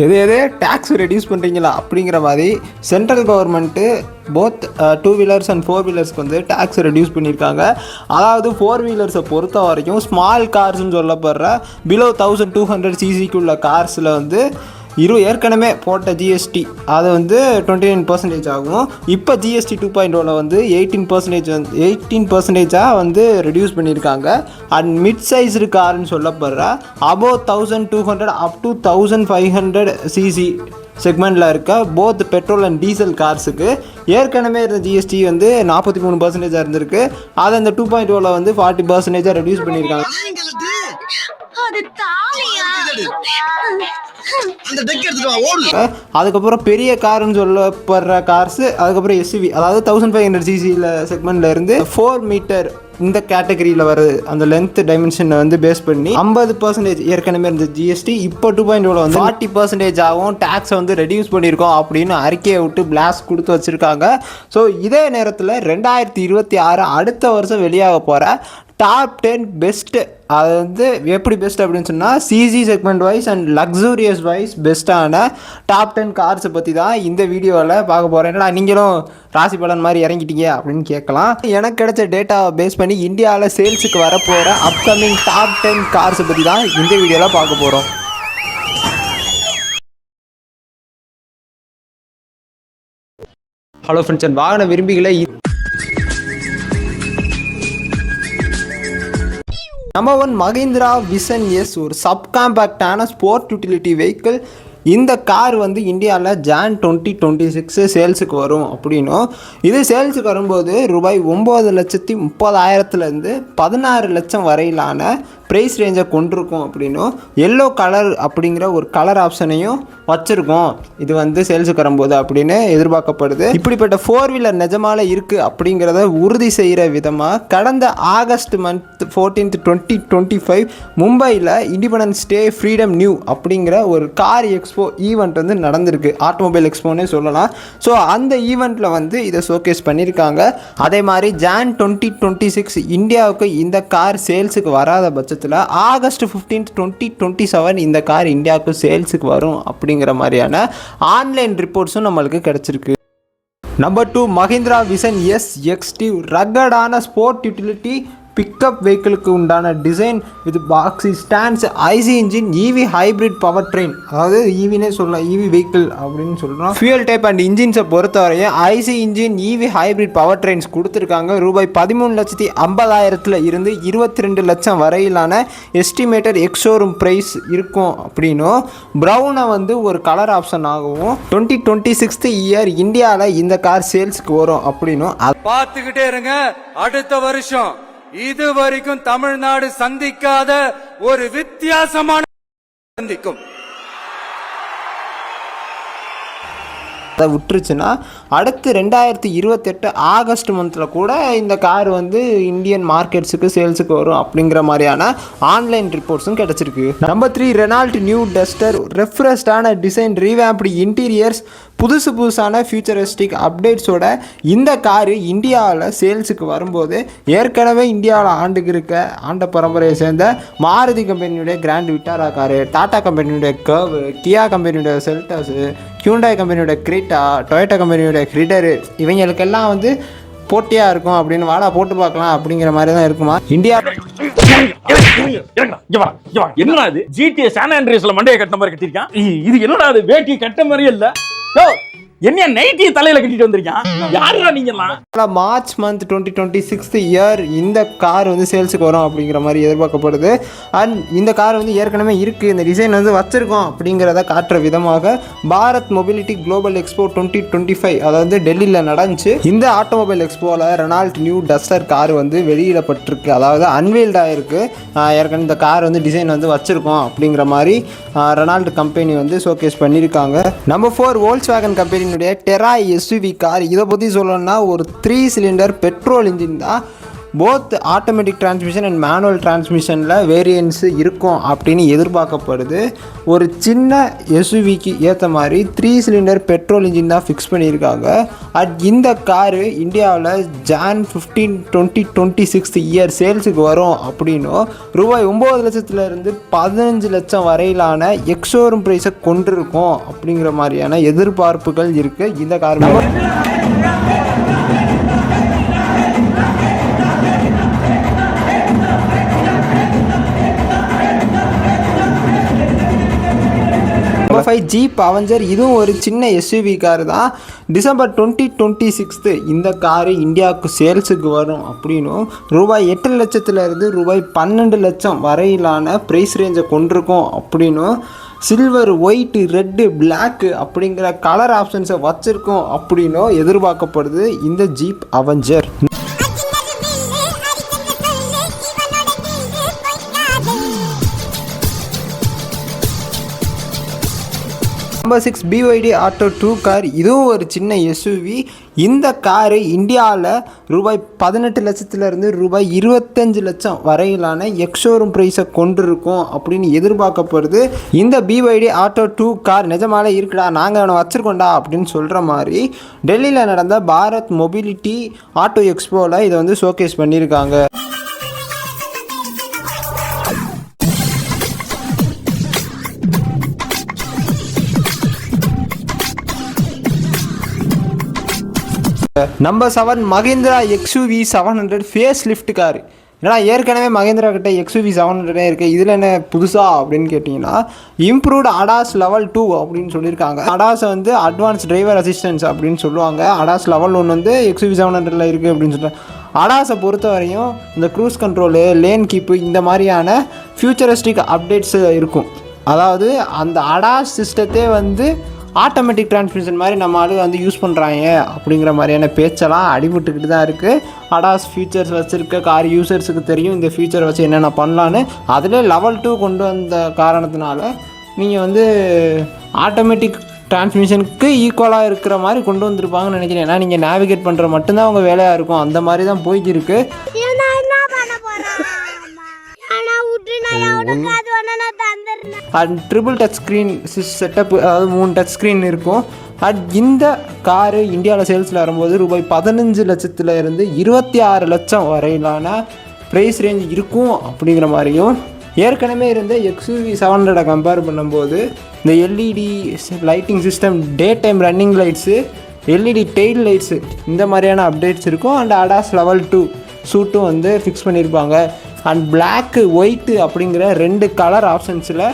எது எது tax reduce பண்ணுறீங்களா அப்படிங்கிற மாதிரி central government both 2 wheelers and 4 வீலர்ஸ்க்கு வந்து டேக்ஸ் ரெடியூஸ் பண்ணியிருக்காங்க. அதாவது 4 வீலர்ஸை பொறுத்த வரைக்கும் ஸ்மால் கார்ஸ்ன்னு சொல்லப்படுற பிலோ 1200 சிசிக்குள்ள கார்ஸில் வந்து ஏற்கனவே போட்ட ஜிஎஸ்டி அது வந்து 29% ஆகும். இப்போ ஜிஎஸ்டி 2.0 வந்து 18% வந்து ரெடியூஸ் பண்ணியிருக்காங்க. அண்ட் மிட் சைஸ்டு கார்னு சொல்லப்படுற அபோவ் 1200 அப் டு 1500 சிசி செக்மெண்ட்டில் இருக்க போத் பெட்ரோல் அண்ட் டீசல் கார்ஸுக்கு ஏற்கனவே இருந்த ஜிஎஸ்டி வந்து 43% இருந்திருக்கு. அதை இந்த 2.0 வந்து 40% ரெடியூஸ் பண்ணியிருக்காங்க. அதுக்கப்புறம் பெரிய கார்னு சொல்லப்படுற கார்ஸ், அதுக்கப்புறம் எஸ்யூவி அதாவது 1500 சிசியில் செக்மெண்ட்ல இருந்து 4 மீட்டர் இந்த கேட்டகரியில் வருது. அந்த லென்த் டைமென்ஷனை வந்து பேஸ் பண்ணி 50% ஏற்கனவே இருந்த ஜிஎஸ்டி இப்போ 2.0 வந்து 40% ஆகும். டேக்ஸை வந்து ரெடியூஸ் பண்ணியிருக்கோம் அப்படின்னு அறிக்கையை விட்டு பிளாஸ்ட் கொடுத்து வச்சுருக்காங்க. ஸோ இதே நேரத்தில் 2026 அடுத்த வருஷம் வெளியாக போகிற டாப் 10 பெஸ்ட்டு, அது வந்து எப்படி பெஸ்ட் அப்படின்னு சொன்னால் CC segment wise and luxurious wise பெஸ்ட்டான டாப் 10 கார்ஸை பற்றி தான் இந்த வீடியோவில் பார்க்க போகிறேன். என்னடா நீங்களும் ராசி பலன் மாதிரி இறங்கிட்டீங்க அப்படின்னு கேட்கலாம். எனக்கு கிடைச்ச டேட்டாவை பேஸ் பண்ணி இந்தியாவில் சேல்ஸுக்கு வரப்போகிற அப்கமிங் டாப் 10 கார்ஸை பற்றி தான் இந்த வீடியோவில் பார்க்க போகிறோம். ஹலோ ஃப்ரெண்ட்ஸ் அண்ட் வாகன விரும்பிகளை, நம்பர் 1 மஹிந்திரா விசன் எஸ், ஒரு சப்காம்பேக்டான ஸ்போர்ட் யூட்டிலிட்டி வெஹிக்கிள். இந்த கார் வந்து இந்தியாவில் ஜான் 2026 சேல்ஸுக்கு வரும் அப்படின்னும், இது சேல்ஸுக்கு வரும்போது ரூபாய் 9,30,000 16 லட்சம் வரையிலான ப்ரைஸ் ரேஞ்சை கொண்டிருக்கும் அப்படின்னும், எல்லோ கலர் அப்படிங்கிற ஒரு கலர் ஆப்ஷனையும் வச்சுருக்கோம் இது வந்து சேல்ஸுக்கு வரும்போது அப்படின்னு எதிர்பார்க்கப்படுது. இப்படிப்பட்ட 4 வீலர் நிஜமால இருக்குது அப்படிங்கிறத உறுதி செய்கிற விதமாக கடந்த ஆகஸ்ட் மந்த் 14, 2025 மும்பையில் இண்டிபெண்டன்ஸ் டே ஃப்ரீடம் நியூ அப்படிங்கிற ஒரு கார் எக்ஸ்போ ஈவெண்ட் வந்து நடந்திருக்கு. ஆட்டோமொபைல் எக்ஸ்போனே சொல்லலாம். ஸோ அந்த ஈவெண்ட்டில் வந்து இதை ஷோகேஸ் பண்ணியிருக்காங்க. அதே மாதிரி ஜான் 2026 இந்தியாவுக்கு இந்த கார் சேல்ஸுக்கு வராத பட்சத்தில் ஆகஸ்ட் 15, 2027 இந்த கார் இந்தியாவுக்கு சேல்ஸுக்கு வரும் அப்படிங்கிற மாதிரியான ஆன்லைன் ரிப்போர்ட்ஸும் நம்மளுக்கு கிடச்சிருக்கு. Number 2 Mahindra vision S XT, ரக்கடான ஸ்போர்ட் யூட்டிலிட்டி பிக்கப் வெஹிக்கிளுக்கு உண்டான design with boxy stance, IC engine, EV hybrid power train, அதாவது ஈவினே சொல்லலாம், இவி வெஹிக்கிள் அப்படின்னு சொல்கிறோம். ஃபியூல் டைப் அண்ட் இன்ஜின்ஸை பொறுத்தவரையும் IC engine, EV hybrid power trains கொடுத்துருக்காங்க. ரூபாய் 13,50,000 இருந்து 22 லட்சம் வரையிலான எஸ்டிமேட்டட் எக்ஸோரூம் ப்ரைஸ் இருக்கும் அப்படின்னும், ப்ரௌனை வந்து ஒரு கலர் ஆப்ஷன் ஆகவும் 2026 இயர் இந்தியாவில் இந்த கார் சேல்ஸுக்கு வரும் அப்படின்னும் பார்த்துக்கிட்டே இருங்க. அடுத்த வருஷம் இது வரைக்கும் தமிழ்நாடு சந்திக்காத ஒரு வித்தியாசமான சந்திக்கும். அதை விட்டுருச்சுன்னா அடுத்து 2028 ஆகஸ்ட் மந்தில் கூட இந்த கார் வந்து இந்தியன் மார்க்கெட்ஸுக்கு சேல்ஸுக்கு வரும் அப்படிங்கிற மாதிரியான ஆன்லைன் ரிப்போர்ட்ஸும் கிடச்சிருக்கு. நம்பர் 3 ரெனால்ட் நியூ டஸ்டர், ரெஃப்ரெஷ்டான டிசைன், ரீவேம்ப்டு இன்டீரியர்ஸ், புதுசான ஃபியூச்சரிஸ்டிக் அப்டேட்ஸோட இந்த காரு இந்தியாவில் சேல்ஸுக்கு வரும்போது ஏற்கனவே இந்தியாவில் ஆண்ட பரம்பரையை சேர்ந்த மாருதி கம்பெனியுடைய கிராண்ட் விட்டாரா காரு, டாடா கம்பெனியுடைய கர்வ், கியா கம்பெனியுடைய செல்டாஸு, ஹியூண்டாய் கம்பெனியோட கிரீட்டா, டொயோட்டா கம்பெனியோட கிரிடரு, இவங்களுக்கெல்லாம் வந்து போட்டியாக இருக்கும் அப்படின்னு வாடா போட்டு பார்க்கலாம் அப்படிங்கிற மாதிரி தான் இருக்குமா இந்தியா. என்னடா இது GTA சான் ஆண்ட்ரியாஸ்ல மண்டைய கட்ட மாதிரி கட்டிருக்கான். இது என்னடா அது வேட்டி கட்ட மாதிரியே இல்ல. என்ன நைட்டி தலையில கட்டிட்டு வந்திருக்கான். யாரா நீங்கலாம்? மார்ச் மந்த் 2026 இயர் இந்த கார் வந்து சேல்ஸுக்கு வரும் அப்படிங்கிற மாதிரி எதிர்பார்க்கப்படுது. அண்ட் இந்த கார் வந்து ஏற்கனவே இருக்குது, இந்த டிசைன் வந்து வச்சுருக்கோம் அப்படிங்கிறத காட்டுற விதமாக பாரத் மொபிலிட்டி குளோபல் எக்ஸ்போ 2025 அதாவது டெல்லியில் நடந்துச்சு. இந்த ஆட்டோமொபைல் எக்ஸ்போவில் ரெனால்ட் நியூ டஸ்டர் கார் வந்து வெளியிடப்பட்டிருக்கு, அதாவது அன்வீல்ட் ஆகிருக்கு. ஏற்கனவே இந்த கார் வந்து டிசைன் வந்து வச்சுருக்கோம் அப்படிங்கிற மாதிரி ரெனால்ட் கம்பெனி வந்து ஷோகேஸ் பண்ணியிருக்காங்க. Number 4 Volkswagen company Tera SUV car. இதை பற்றி சொல்லணும்னா ஒரு 3 சிலிண்டர் பெட்ரோல் இன்ஜின் தான். Both automatic transmission and manual டிரான்ஸ்மிஷனில் வேரியன்ஸ் இருக்கும் அப்படின்னு எதிர்பார்க்கப்படுது. ஒரு சின்ன எஸ்யூவிக்கு ஏற்ற மாதிரி 3 சிலிண்டர் பெட்ரோல் இன்ஜின் தான் ஃபிக்ஸ் பண்ணியிருக்காங்க. இந்த காரு இந்தியாவில் Jan 15, 2026 இயர் சேல்ஸுக்கு வரும் அப்படின்னும் ரூபாய் 9 லட்சத்துலேருந்து 15 லட்சம் வரையிலான எக்ஸோரூம் ப்ரைஸை கொண்டிருக்கும் அப்படிங்கிற மாதிரியான எதிர்பார்ப்புகள் இருக்குது இந்த கார். Number 5 jeep Avenger. இதுவும் ஒரு சின்ன எஸ்யூவி கார் தான். December 2026 இந்த காரு இந்தியாவுக்கு சேல்ஸுக்கு வரும் அப்படின்னும் ரூபாய் 8 லட்சத்துலேருந்து ரூபாய் 12 லட்சம் வரையிலான ப்ரைஸ் ரேஞ்சை கொண்டிருக்கும் அப்படின்னும் சில்வர், ஒயிட், ரெட்டு, பிளாக்கு அப்படிங்கிற கலர் ஆப்ஷன்ஸை வச்சுருக்கோம் அப்படின்னும் எதிர்பார்க்கப்படுது இந்த jeep Avenger. Number 6 BYD auto 2 car. இதுவும் ஒரு சின்ன எஸ்யூவி. இந்த காரு இந்தியாவில் ரூபாய் 18 லட்சத்துலேருந்து ரூபாய் 25 லட்சம் வரையிலான எக்ஸோரூம் ப்ரைஸை கொண்டிருக்கும் அப்படின்னு எதிர்பார்க்கப்படுது. இந்த BYD ஆட்டோ 2 கார் நிஜமாலே இருக்குடா, நாங்கள் அவனை வச்சுருக்கோண்டா அப்படின்னு சொல்கிற மாதிரி டெல்லியில் நடந்த பாரத் மொபிலிட்டி ஆட்டோ எக்ஸ்போவில் இதை வந்து ஷோகேஸ் பண்ணியிருக்காங்க. Number 7 Mahindra XUV 700 face lift car. ஏன்னா ஏற்கனவே மஹிந்திரா கிட்ட XUV 700 இருக்குது, இதில் என்ன புதுசா அப்படின்னு கேட்டிங்கன்னா இம்ப்ரூவ்டு அடாஸ் லெவல் 2 அப்படின்னு சொல்லியிருக்காங்க. அடாஸ் வந்து அட்வான்ஸ் டிரைவர் அசிஸ்டன்ஸ் அப்படின்னு சொல்லுவாங்க. அடாஸ் லெவல் 1 வந்து XUV 700 இருக்குது அப்படின்னு சொல்லிட்டு அடாஸை பொறுத்த வரையும் இந்த க்ரூஸ் கண்ட்ரோலு, லேன் கீப்பு இந்த மாதிரியான ஃபியூச்சரிஸ்டிக் அப்டேட்ஸ் இருக்கும். அதாவது அந்த அடாஸ் சிஸ்டத்தே வந்து ஆட்டோமேட்டிக் டிரான்ஸ்மிஷன் மாதிரி நம்ம ஆளு வந்து யூஸ் பண்ணுறாங்க அப்படிங்கிற மாதிரியான பேச்செல்லாம் அடிபட்டுக்கிட்டு தான் இருக்குது. அடாஸ் ஃபீச்சர்ஸ் வச்சுருக்க கார் யூசர்ஸுக்கு தெரியும் இந்த ஃபியூச்சர் வச்சு என்னென்ன பண்ணலான்னு. அதிலே லெவல் 2 கொண்டு வந்த காரணத்தினால நீங்கள் வந்து ஆட்டோமேட்டிக் டிரான்ஸ்மிஷனுக்கு ஈக்குவலாக இருக்கிற மாதிரி கொண்டு வந்திருப்பாங்கன்னு நினைக்கிறேன். ஏன்னா நீங்கள் நேவிகேட் பண்ணுற மட்டும்தான் அவங்க வேலையாக இருக்கும், அந்த மாதிரி தான் போய்க்கிருக்கு. And triple touch screen setup, அதாவது 3 டச் ஸ்க்ரீன் இருக்கும். அண்ட் இந்த காரு இந்தியாவில் சேல்ஸில் வரும்போது ரூபாய் 15 லட்சத்துலேருந்து 26 லட்சம் வரையிலான ப்ரைஸ் ரேஞ்ச் இருக்கும் அப்படிங்கிற மாதிரியும் ஏற்கனவே இருந்த XUV 700 கம்பேர் பண்ணும்போது இந்த LED lighting system, day time running lights, LED tail lights இந்த மாதிரியான அப்டேட்ஸ் இருக்கும். அண்ட் அடாஸ் லெவல் 2 சூட்டும் வந்து ஃபிக்ஸ் பண்ணியிருப்பாங்க. அண்ட் பிளாக்கு, ஒயிட்டு அப்படிங்கிற 2 கலர் ஆப்ஷன்ஸில்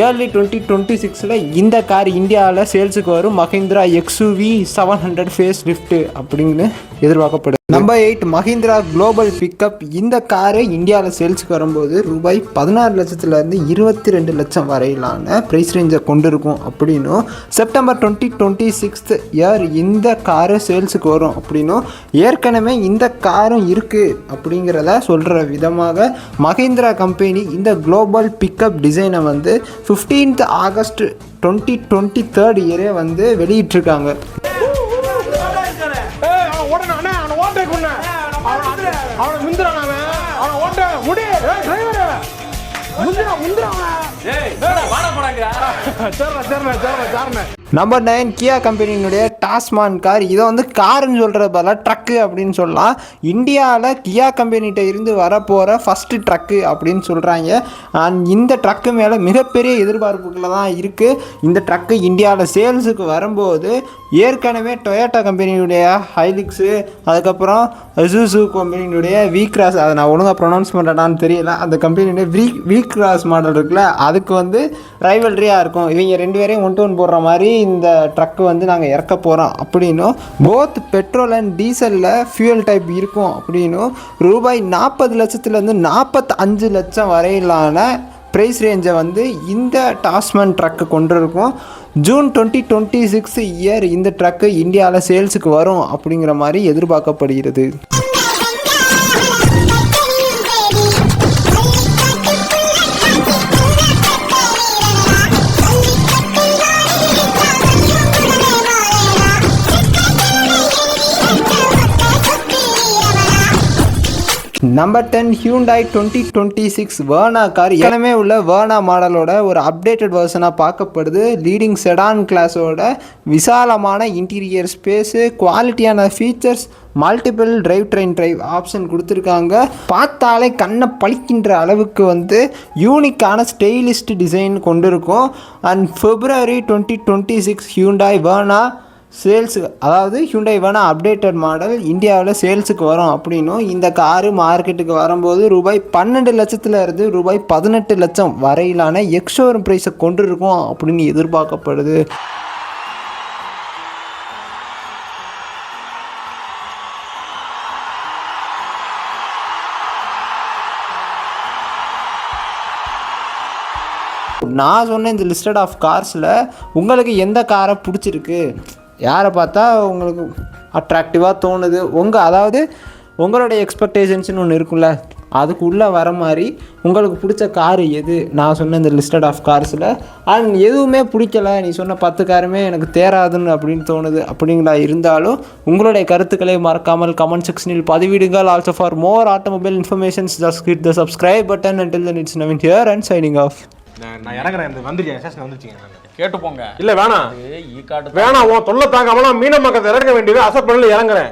ஏர்லி 2026 இந்த கார் இந்தியாவில் சேல்ஸுக்கு வரும். மஹிந்திரா XUV 700 ஃபேஸ் லிஃப்ட்டு அப்படின்னு எதிர்பார்க்கப்படுது. Number 8 Mahindra global pickup. இந்த காரு இந்தியாவில் சேல்ஸுக்கு வரும்போது ரூபாய் 16 லட்சத்துலேருந்து 22 லட்சம் வரையிலான ப்ரைஸ் ரேஞ்சை கொண்டிருக்கும் அப்படின்னும் செப்டம்பர் 2026 இயர் இந்த காரு சேல்ஸுக்கு வரும் அப்படின்னும் ஏற்கனவே இந்த காரும் இருக்குது அப்படிங்கிறத சொல்கிற விதமாக மஹிந்திரா கம்பெனி இந்த குளோபல் பிக்கப் டிசைனை வந்து 15th ஆகஸ்ட் 2023 இயரே வந்து வெளியிட்டிருக்காங்க. நம்பர் 9 கியா கம்பெனியினுடைய டாஸ்மான் கார். இதை வந்து காருன்னு சொல்கிறது பதிலாக ட்ரக்கு அப்படின்னு சொல்லலாம். இந்தியாவில் கியா கம்பெனிகிட்ட இருந்து வரப்போகிற ஃபஸ்ட்டு ட்ரக்கு அப்படின்னு சொல்கிறாங்க. இந்த ட்ரக்கு மேலே மிகப்பெரிய எதிர்பார்ப்புகளில் தான் இருக்குது. இந்த ட்ரக்கு இந்தியாவில் சேல்ஸுக்கு வரும்போது ஏற்கனவே டொயோட்டா கம்பெனியுடைய ஹைலிக்ஸு, அதுக்கப்புறம் அசூசு கம்பெனியுடைய வீக்ராஸ், அதை நான் ஒழுங்காக ப்ரொனவுன்ஸ் பண்ணுறேன்னு தெரியல, அந்த கம்பெனியுடைய வீக்ராஸ் மாடல் இருக்குல்ல, அதுக்கு வந்து ரைவல்ரியாக இருக்கும். இவங்க 2 பேரையும் 1-1 போடுற மாதிரி இந்த ட்ரக்கு வந்து நாங்கள் இறக்க போகிறோம் அப்படின்னும் போத் பெட்ரோல் அண்ட் டீசலில் ஃபியூயல் டைப் இருக்கும் அப்படின்னும் ரூபாய் 40 லட்சத்துலேருந்து 45 லட்சம் வரையிலான ப்ரைஸ் ரேஞ்சை வந்து இந்த டாஸ்மான் ட்ரக்கு கொண்டிருக்கும். ஜூன் 2026 இயர் இந்த ட்ரக்கு இந்தியாவில் சேல்ஸுக்கு வரும் அப்படிங்கிற மாதிரி எதிர்பார்க்கப்படுகிறது. நம்பர் 10 ஹியூண்டாய் 2026 வேர்னா கார் ஏற்கனவே உள்ள வேர்னா மாடலோட ஒரு அப்டேட்டட் வெர்ஷனாக பார்க்கப்படுது. லீடிங் செடான் கிளாஸோட விசாலமான இன்டீரியர் ஸ்பேஸு, குவாலிட்டியான ஃபீச்சர்ஸ், மல்டிபிள் டிரைவ் ஆப்ஷன் கொடுத்துருக்காங்க. பார்த்தாலே கண்ணை பழிக்கின்ற அளவுக்கு வந்து யூனிக்கான ஸ்டைலிஸ்ட் டிசைன் கொண்டிருக்கும். அண்ட் February 2026 ஹியூண்டாய் வேர்னா சேல்ஸுக்கு, அதாவது ஹியூண்டாய் வேர்னா அப்டேட்டட் மாடல் இந்தியாவில் சேல்ஸுக்கு வரும் அப்படின்னும், இந்த காரு மார்க்கெட்டுக்கு வரும்போது ரூபாய் 12 லட்சத்துலேருந்து ரூபாய் 18 லட்சம் வரையிலான எக்ஸ்ஷோரூம் ப்ரைஸை கொண்டிருக்கும் அப்படின்னு எதிர்பார்க்கப்படுது. நான் சொன்ன இந்த லிஸ்டட் ஆஃப் கார்ஸில் உங்களுக்கு எந்த காரை பிடிச்சிருக்கு, யாரை பார்த்தா உங்களுக்கு அட்ராக்டிவாக தோணுது, அதாவது உங்களுடைய எக்ஸ்பெக்டேஷன்ஸ்னு ஒன்று இருக்குல்ல, அதுக்குள்ளே வர மாதிரி உங்களுக்கு பிடிச்ச காரு எது நான் சொன்ன இந்த லிஸ்டட் ஆஃப் கார்ஸில். அண்ட் எதுவுமே பிடிக்கலை, நீ சொன்ன 10 காருமே எனக்கு தேராதுன்னு அப்படின்னு தோணுது அப்படிங்களா இருந்தாலும் உங்களுடைய கருத்துக்களை மறக்காமல் கமெண்ட் செக்ஷனில் பதிவிடுங்கள். Also for more automobile informations just hit the subscribe button. until then it's Navin here and signing off. நான் இறங்குறேன், இந்த வந்துருக்கேன், ஸ்டேஷன் வந்துருச்சுங்க. கேட்டு போங்க. இல்ல வேணாம் ஈ காட்டு வேணாம், உன் தொல்லை தாங்காமலாம் மீனம்பாக்கத்தை இறங்க வேண்டியது அசப்படல இறங்குறேன்.